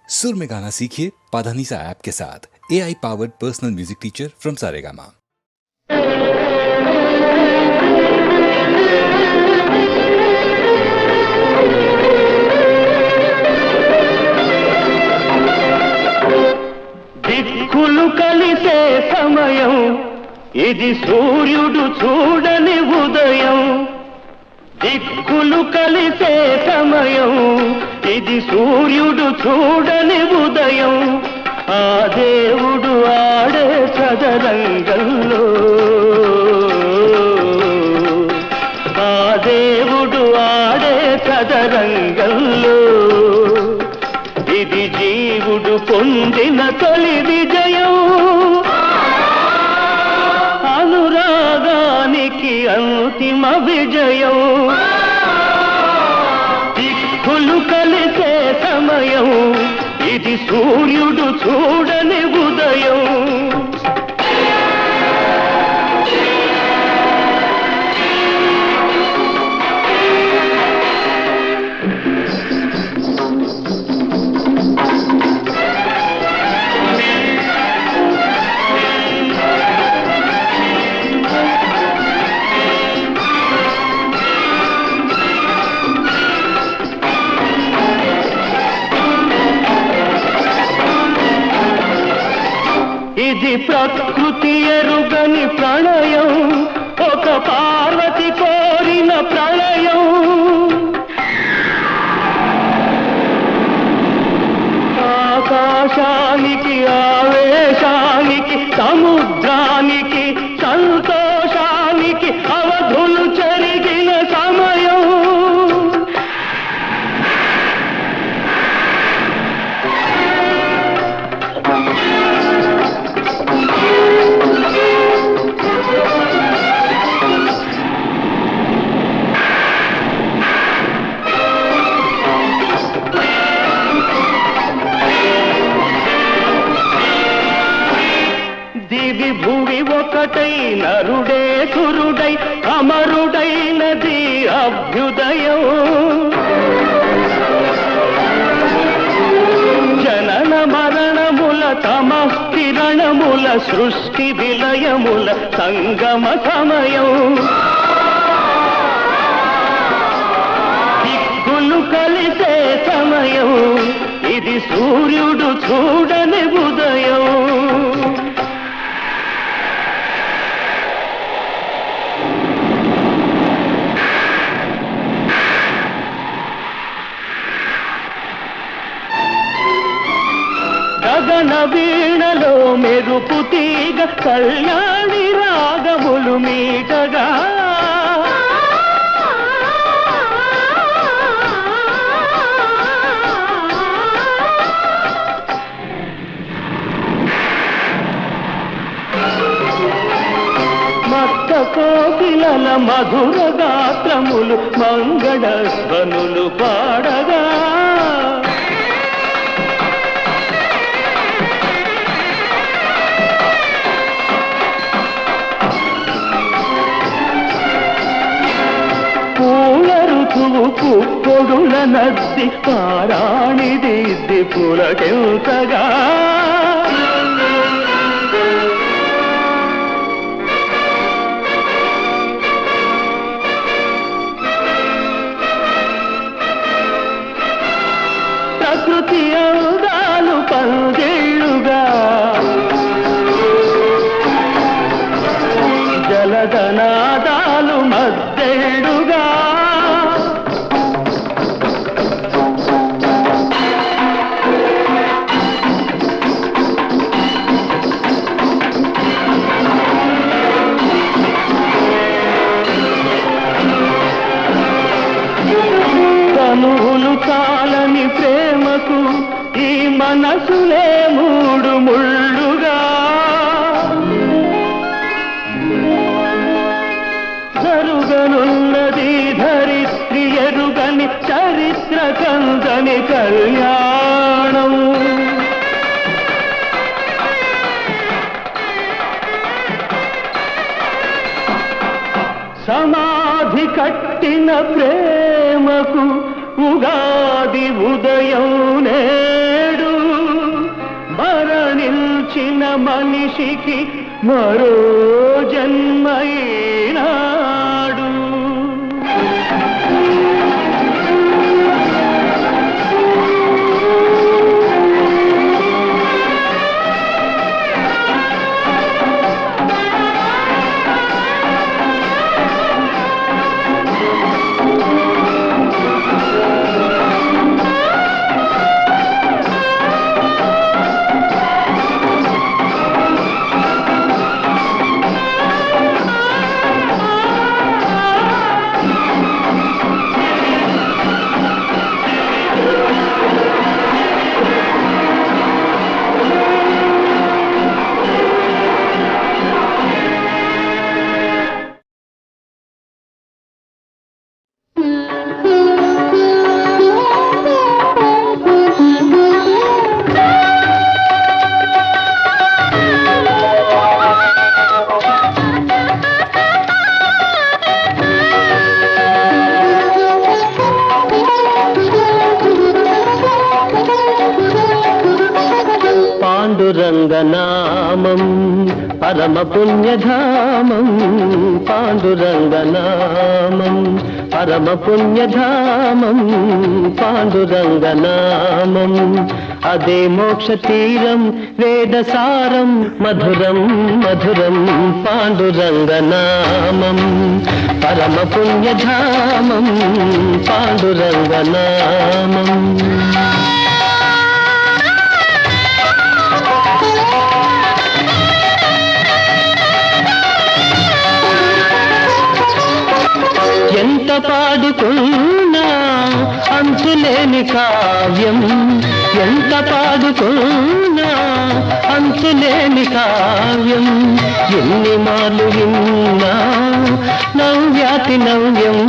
सुर में गाना सीखिए पाधानीसा ऐप के साथ। AI powered personal music teacher from Saregama. దిక్కులు కలిసే సమయం ఇది సూర్యుడు చూడని ఉదయం. దిక్కులు కలిసే సమయం ఇది సూర్యుడు చూడని ఉదయం. ఆ దేవుడు ఆడే చదరంగంలో, ఆ దేవుడు ఆడే చదరంగంలో ఇది జీవుడు పొందిన తొలి విజయం. అనురాగానికి అంతిమ విజయం. దిక్కులు కలిసే సమయం ఇది సూర్యుడు చూడని ఉదయం. ఇది ప్రకృతి ఎరుగని ప్రణయం, ఒక పార్వతి కోరిన ప్రళయం. ఆకాశానికి ఆవేశానికి సముద్రానికి సంతోషానికి అవధులు చెరిగిన సమయం. దివి భూమి ఒకటై నరుడే సురుడై అమరుడైనది అభ్యుదయం. జనన మరణముల తమః కిరణముల సృష్టి విలయముల సంగమ సమయం. దిక్కులు కలిసే సమయం ఇది సూర్యుడు చూడని ఉదయం. గగన వీణలో మెరుపు తీగ కళ్యాణి రాగములు మీటగా. మత్త కోకిలల మధుర గాత్రములు మంగళ ధ్వనులు పాడగా. పుప్పొడుల నద్ది పారాణి దిద్ది పులకెంతగా. ప్రకృతి అందాలు పందిళ్ళుగా, జలధనాదాలు మద్దెళ్ళుగా. కనులు కాలని ప్రేమకు ఈ మనసులే మూడు ముళ్ళుగా. జరుగనున్నది ధరిత్రి ఎరుగని చరిత్ర కందని కళ్యాణం. సమాధి కట్టిన ప్రేమకు ఉగాది ఉదయం నేడు. మనిషికి మరో జన్మయినాడు. పాండురంగనామం పరమ పుణ్యధామం, పాండురంగనామం పరమ పుణ్యధామం, పాండురంగనామం అదే మోక్ష తీరం వేదసారం మధురం మధురం, పాండురంగనామం పరమ పుణ్యధామం, పాండురంగనామం. ఎంత పాడుకున్నా అంతులేని కావ్యం, ఎంత పాడుకున్నా అంతులేని కావ్యం, ఎన్ని మార్లు విన్నా నవ్యాతి నవ్యం,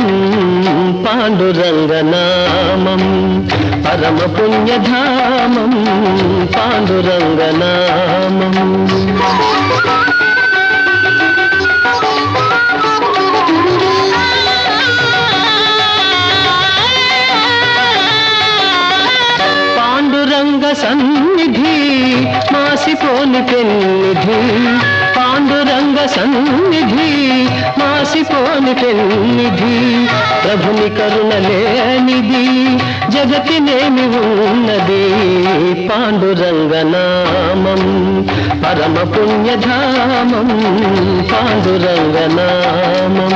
పాండురంగనామం పరమ పుణ్యధామం, పాండురంగనామం. పాండురంగ సన్నిధి మాసిపోని పెన్నిధి, పాండురంగ సన్నిధి మాసిపోని పెన్నిధి, ప్రభుని కరుణ లేనిది జగతినేమి ఉన్నది, పాండురంగనామం పరమ పుణ్యధామం, పాండురంగనామం.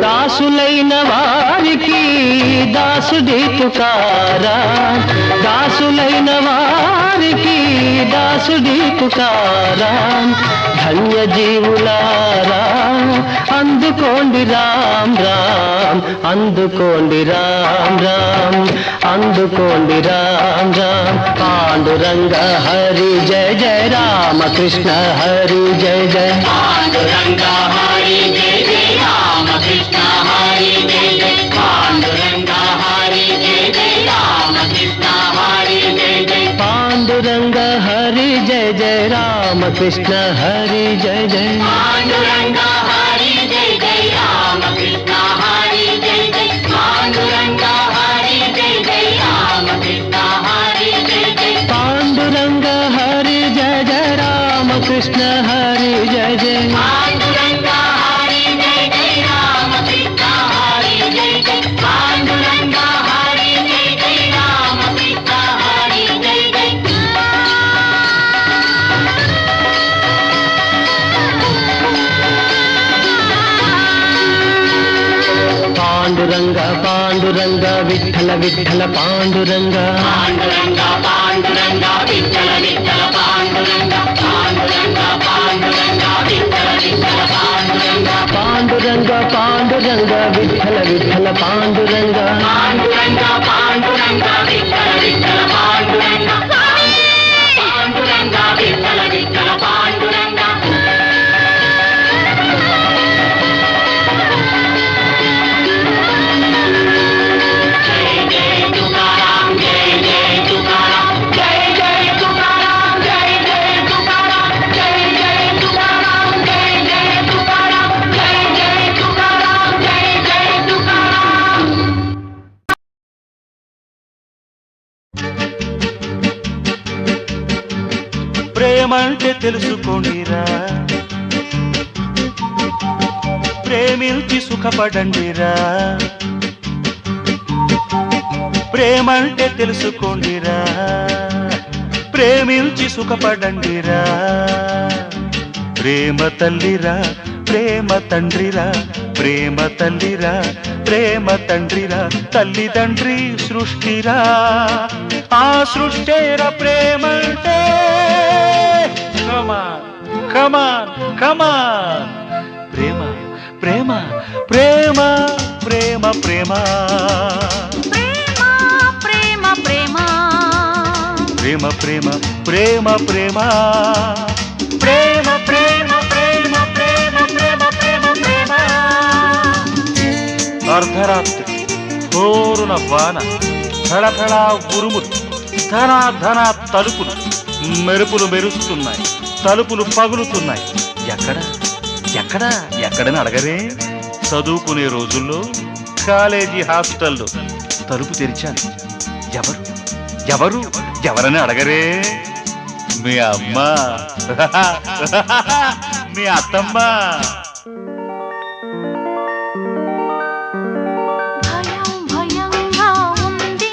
దాసులైన వారికి దాసుడి పుకారా, దాసులైన వారికి దాసుడి పుకారా, ధన్య జీవులారా అందుకోండి రామ్ రామ్, అందుకోండి రామ్ రామ్, అందుకోండి రామ్ రామ్. పాండురంగ హరి జయ జయ రామ కృష్ణ హరి జయ జయ, పాండురంగ హరి జయ జయ రామ కృష్ణ హరి జయ జయ, పాండురంగ హరి జయ జయ రామ కృష్ణ హరి జయ జయ, పాండురంగ హరి జయ జయ రామ కృష్ణ హరి జయ జయ, పాండురంగ హరి జయ జయ రామ కృష్ణ హరి జయ జయ, పాండురంగ హరి జయ జయ రామ కృష్ణ హరి జయ జయ, పాండురంగ హరి జయ జయ రామ కృష్ణ హరి జయ జయ, పాండురంగ హరి జయ జయ రామ కృష్ణ హరి జయ జయ, పాండురంగ హరి జయ జయ రామ కృష్ణ హరి జయ జయ. పాండురంగ పాండురంగ విఠల విఠల పాండురంగ, పాండురంగ పాండురంగ విఠల విఠల పాండురంగ, పాండురంగ పాండురంగ విఠల విఠల పాండురంగ, పాండురంగ పాండురంగ విఠల విఠల పాండురంగ, పాండురంగ పాండురంగ విఠల విఠల పాండురంగ, పాండురంగ విఠల విఠల పాండురంగ. ప్రేమంటే తెలుసుకోండిరా, ప్రేమించి సుఖపడండిరా. ప్రేమంటే తెలుసుకోండిరా, ప్రేమించి సుఖపడండిరా. ప్రేమ తల్లిరా, ప్రేమ తండ్రిరా, ప్రేమ తల్లిరా, ప్రేమ తండ్రిరా. తల్లిదండ్రి సృష్టిరా, ఆ సృష్టేర ప్రేమంటే. కమాన్ కమాన్ కమాన్. ప్రేమ ప్రేమ ప్రేమ ప్రేమ ప్రేమ ప్రేమ ప్రేమ ప్రేమ ప్రేమ ప్రేమ ప్రేమ ప్రేమ ప్రేమ ప్రేమ ప్రేమ ప్రేమ ప్రేమ ప్రేమ. అర్ధరాత్రి హోరున వాన, ధడధడ ఉరుములు, ధన ధన తలుపులు, మెరుపులు మెరుస్తున్నాయి, తలుపులు పగులుతున్నాయి. ఎక్కడ ఎక్కడ ఎక్కడని అడగరే. చదువుకునే రోజుల్లో కాలేజీ హాస్టల్లో తలుపు తెరిచాను. ఎవరు ఎవరు ఎవరని అడగరే. మీ అమ్మ, మీ అత్తమ్మ. భయం భయంగా ఉంది,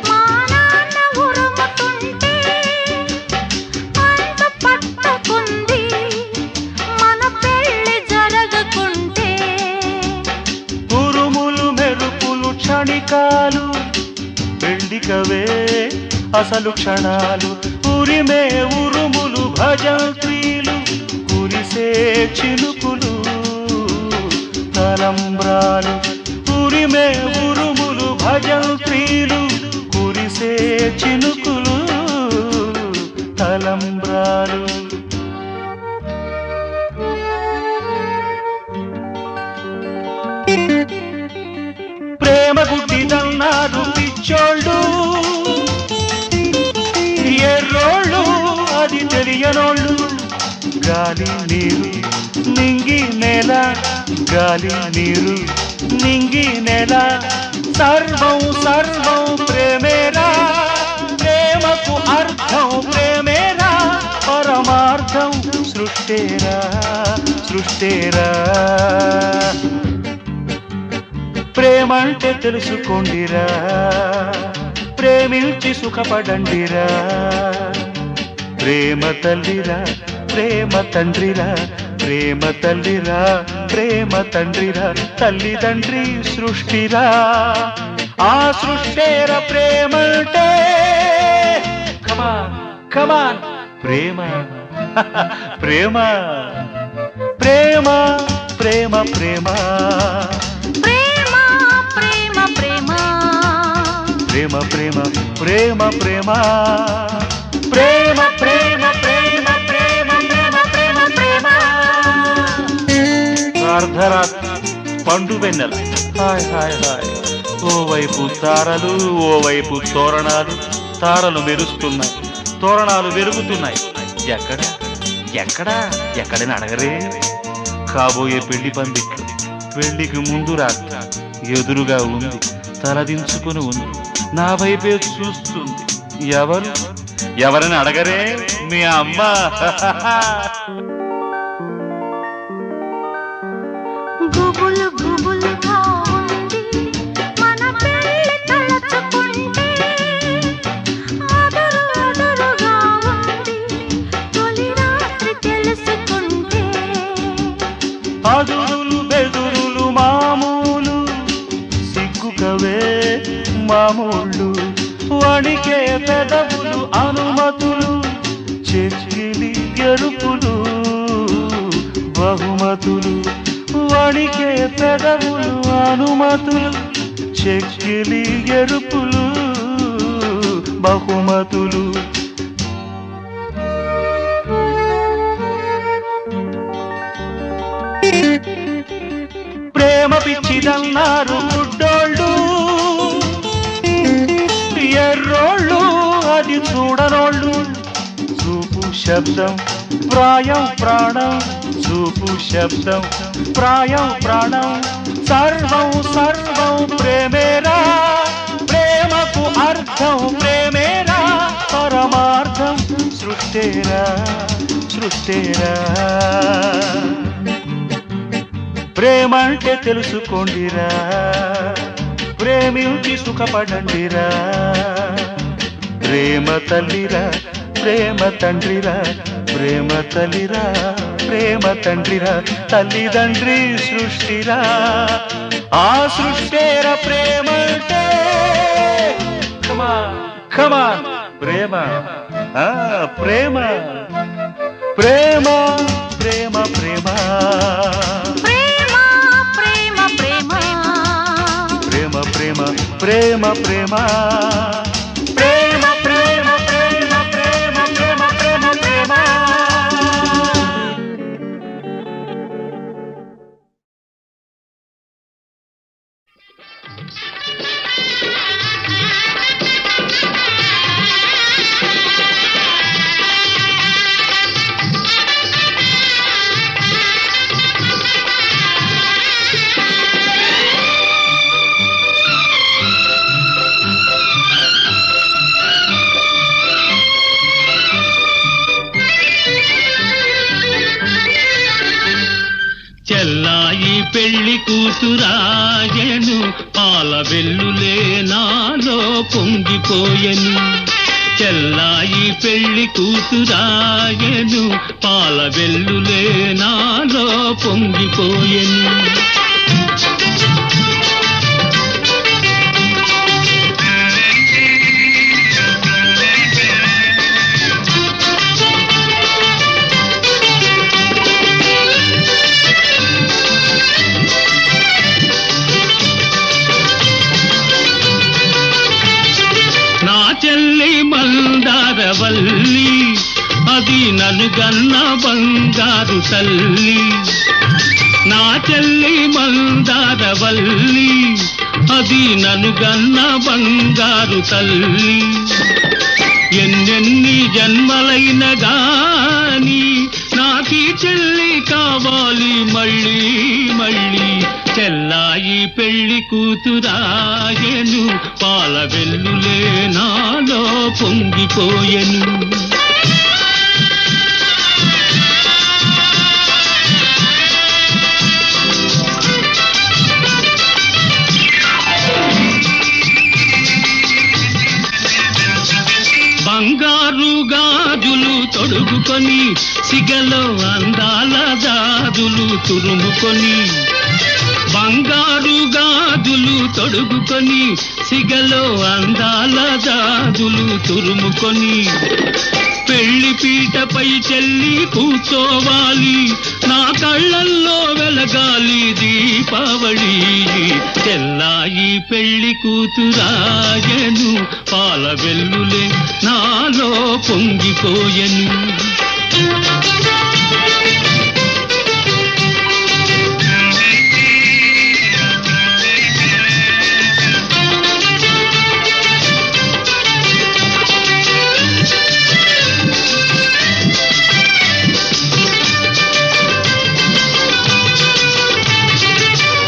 మా నాన్న ఉరుముతుంటే అంత పట్టుకుంది మన పెళ్లి జరగకుంటే. ఉరుములు మెరుపులు క్షణికాలు, పెళ్లికవే అసలు క్షణాలు. ఉరిమే ఉరుములు భజంత్రీలు, కురిసే చినుకులు తలంబ్రాలు. ఉరిమే ఉరుములు భజంత్రీలు, కురిసే చినుకులు తలంబ్రాలు. ప్రేమ గుడ్డిదన్నారు పిచ్చోళ్ళు, ఎర్రోళ్ళు అది తెలియనోళ్ళు. గాలి నీరు నింగి నేల, గాలి నీరు నింగి నేల. సర్వం సర్వం ప్రేమేరా, ప్రేమకు అర్థం ప్రేమేరా. పరమార్థం సృష్టేరా సృష్టేరా. ప్రేమంటే తెలుసుకోండిరా, ప్రేమించి సుఖపడండిరా. ప్రేమ తల్లిరా, ప్రేమ తండ్రిరా, ప్రేమ తల్లిరా, ప్రేమ తండ్రిరా. తల్లిదండ్రి సృష్టిరా, ఆ సృష్టేర ప్రేమంటే. కమాన్ కమాన్. ప్రేమ ప్రేమ ప్రేమ ప్రేమ ప్రేమ ప్రేమ ప్రేమ ప్రేమ ప్రేమ ప్రేమ ప్రేమ ప్రేమ ప్రేమ ప్రేమ ప్రేమ ప్రేమ. అర్ధరాత్రి పండు వెన్నెల, హాయ్ హాయ్ హాయ్. ఓవైపు తారలు, ఓవైపు తోరణాలు. తారలు మెరుస్తున్నాయి, తోరణాలు వెలుగుతున్నాయి. ఎక్కడ ఎక్కడ ఎక్కడని అడగరే. కాబోయే పెళ్లి పందిట్లు, పెళ్లికి ముందు రాత్రి ఎదురుగా ఉంది, తలదించుకుని ఉంది, నా వైపే చూస్తుంది. ఎవరు ఎవరని అడగరే. మీ అమ్మ. గుబులు గుబులుగా ఉంది, మన పెళ్లి తలచుకుంటే. అదరు అదరుగా ఉంది, తొలి రాత్రి తెలుసుకుంటే. అదురులు బెదురులు మామూలు, సిగ్గుకవే మామూళ్ళు. వణికే పెదవులు అనుమతులు, చెక్కిలి ఎరుపులు బహుమతులు. వణికే పెదవులు అనుమతులు, చెక్కిలి ఎరుపులు బహుమతులు. ప్రేమ పిచ్చిదన్నారు గుడ్డోళ్ళు, ఎర్రోళ్ళు అది చూడనోళ్ళు. చూపు శబ్దం ప్రాయం ప్రాణం, చూపు శబ్దం ప్రాయం ప్రాణం. సర్వం సర్వం ప్రేమేరా, ప్రేమకు అర్థం ప్రేమేరా. పరమార్థం సృష్టేరా సృష్టేరా ప్రేమంటే తెలుసుకోండిరా ప్రేమించి సుఖపడండిరా ప్రేమ తల్లిరా ప్రేమ తండ్రిరా ప్రేమ తల్లిరా ప్రేమ తండ్రిరా తల్లిదండ్రి సృష్టిరా ఆ సృష్టేరా ప్రేమంటే కమా కమా ప్రేమ ప్రేమ ప్రేమ ప్రేమ ప్రేమ ప్రేమ ప్రేమ ప్రేమ ప్రేమ ప్రేమ ప్రేమ ప్రేమ ప్రేమ ప్రేమ ప్రేమ ప్రేమ చెల్లాయి పెళ్లి కూతురాయను పాల వెల్లులే నాలో పొంగిపోయెను చెల్లాయి పెళ్లి కూతురాయను పాల వెల్లులే నాలో పొంగిపోయెను చెల్లి మందారవల్లి అది నన్ను గన్న బంగారు తల్లి నా చెల్లి మందారవల్లి అది నన్ను గన్న బంగారు తల్లి ఎన్నెన్ని జన్మలైన గాని నాకీ చెల్లి కావాలి మళ్ళీ మళ్ళీ చెల్లాయి పెళ్లి కూతురాయను పాల వెల్లులే నాలో పొంగిపోయెను బంగారు గాజులు తొడుగుకొని సిగలో అందాల గాజులు తురుముకొని బంగారు గాజులు తొడుగుకొని సిగలో అందాల గాజులు తురుముకొని పెళ్లి పీటపై చెల్లి కూర్చోవాలి నా కళ్ళల్లో వెలగాలి దీపావళి చెల్లాయి పెళ్లి కూతురాయను పాల వెల్లులే నాలో పొంగిపోయెను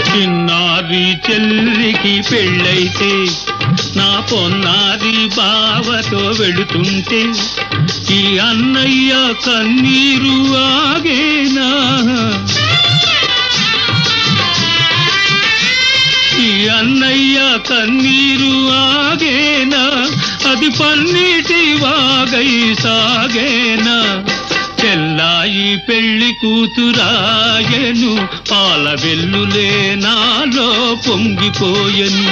చిన్నారి చెల్లికి పెళ్ళైతే నా పొన్నారి బావతో వెళుతుంటే ఈ అన్నయ్య కన్నీరు ఆగేనా ఈ అన్నయ్య కన్నీరు ఆగేనా అది పన్నీటి వాగై సాగేనా చెల్లాయి పెళ్లి కూతురాయను పాల వెల్లులే నాలో పొంగిపోయెను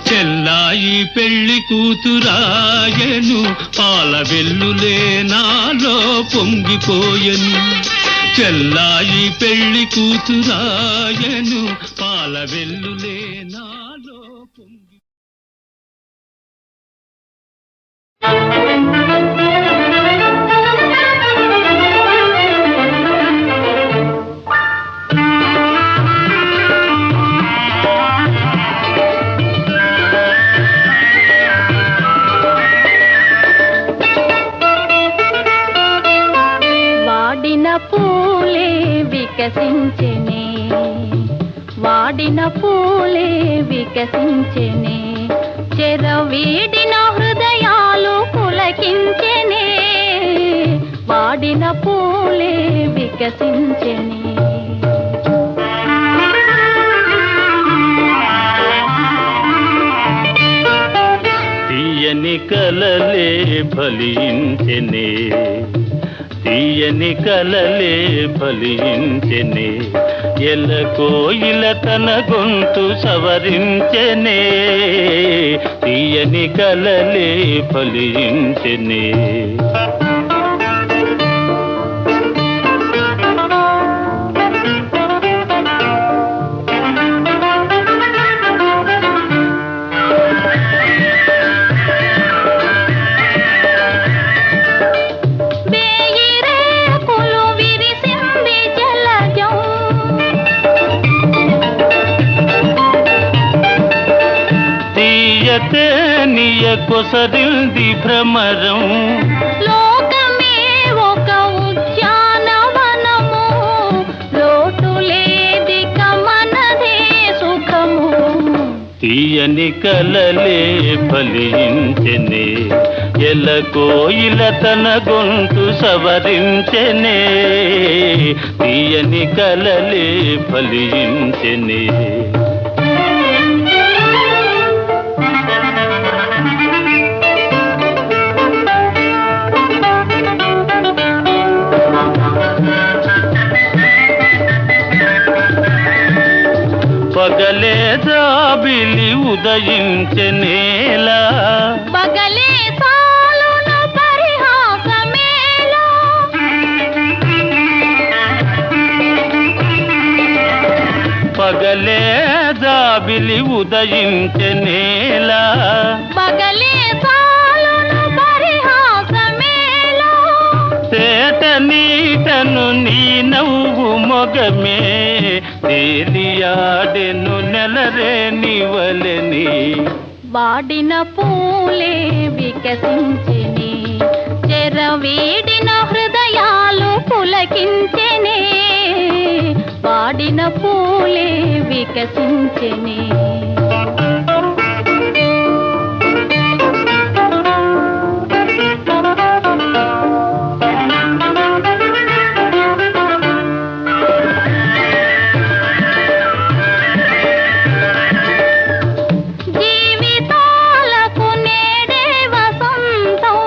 చెల్లాయి పెళ్లి కూతురాయను పాల వెల్లులే నాలో పొంగిపోయెను చెల్లాయి పెళ్లి కూతురాయను పాల వెల్లులే నాలో పొంగి పూలే వికసించెనే వాడిన పూలే వికసించెనే చెరవీడిన హృదయాలు పులకించెనే, వాడిన పూలే వికసించెనే. తీయని కలలే ఫలించెనే, తీయని కలలే ఫలించెనే, ఎల్ల కోయిల తన గొంతు సవరించెనే, తీయని కలలే ఫలించెనే. తీయతేనియ కొసరింది భ్రమరం, లోకమే ఒక ఉద్యానవనము, లోటు లేదిక మనదే సుఖము. తీయని కలలే ఫలించెనే, ఎల్ల కోయిల తన గొంతు సవరించెనే, తీయని కలలే ఫలించెనే. పగలే జాబిలి ఉదయించెనేలా, పగలే సాలును పరిహాసమేలా, పగలే జాబిలి ఉదయించెనేలా, పగలే సాలును పరిహాసమేలా. తేట నీటను నీ నవ్వు మొగమే, తేలియాడెను నెలరేని వలెని, వాడిన పూలే వికసించెనే, చెరవీడిన హృదయాలు పులకించెనే, వాడిన పూలే వికసించెనే. జీవితాలకు నేడే వసంతం,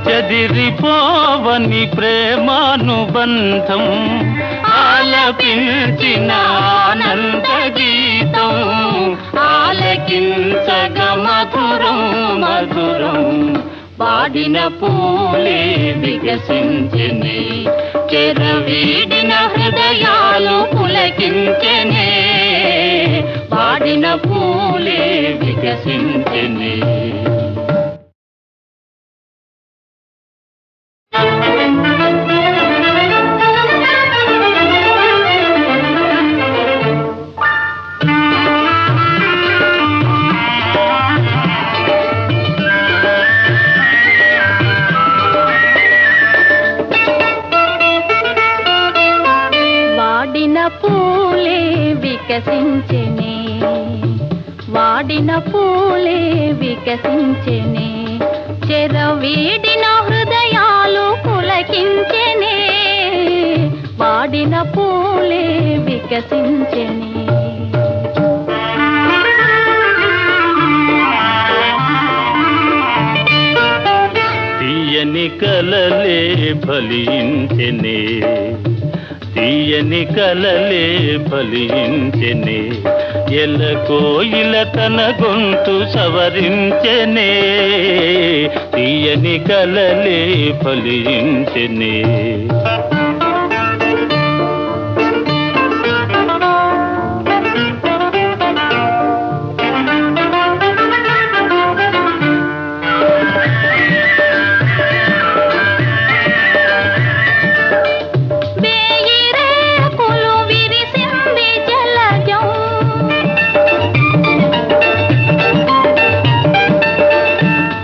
చెదిరిపోవని ప్రేమానుబంధం, ఆలపించిన ఆనంద గీతం, ఆలకించగ మధురం మధురం, వాడిన పూలే వికసించెనే, చెరవీడిన హృదయాలు పులకించెనే, వాడిన పూలే వికసించెనే. వాడిన పూలే వికసించెనే, వాడిన పూలే వికసించెనే, చెరవీడిన హృదయాలు పులకించెనే, వాడిన పూలే వికసించెనే. తీయని కలలే ఫలించెనే, తీయని కలలే ఫలించెనే, ఎల్ల కోయిల తన గొంతు సవరించెనే, తీయని కలలే ఫలించెనే.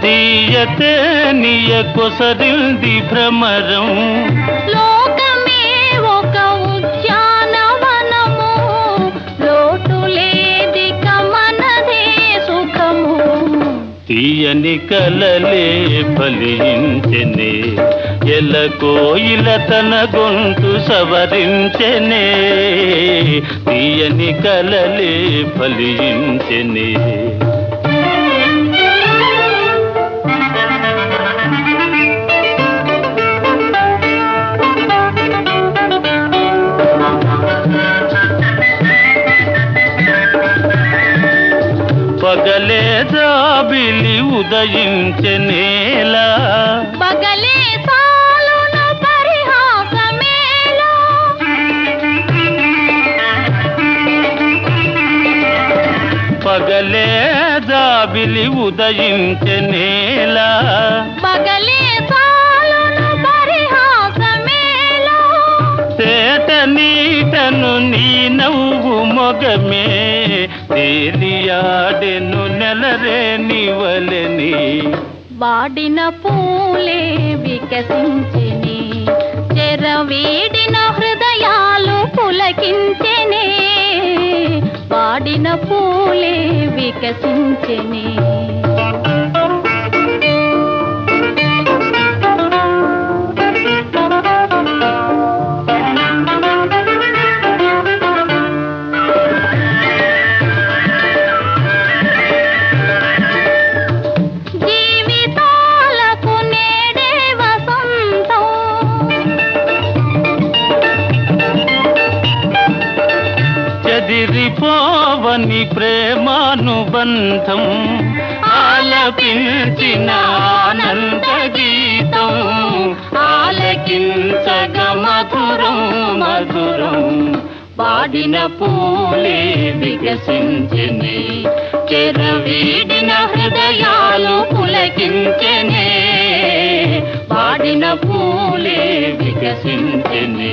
తీయతేనియ కొసరింది భ్రమరం, లోకమే ఒక ఉద్యానవనము, తీయని కలలే ఫలించెనే ఎలకోయిల తన గొంతు సవరించెనే తీయని కలలే ఫలించెనే పగలే జాబిలి ఉదయించెనేలా పగలే సాలును పరిహాసమేలా పగలే జాబిలి ఉదయించెనేలా పగలే సాలును పరిహాసమేలా తేట నీటను నీ నవ్వు మొగమే తేలియాడెను నెలరేని వలెని వాడిన పూలే వికసించెనే చెరవీడిన హృదయాలు పులకించెనే వాడిన పూలే వికసించెనే చెదిరిపోవని ప్రేమానుబంధం ఆలపించిన ఆనంద గీతం ఆలకించగ మధురం మధురం వాడిన పూలే వికసించెనే చెరవీడిన హృదయాలు పులకించెనే వాడిన పూలే వికసించెనే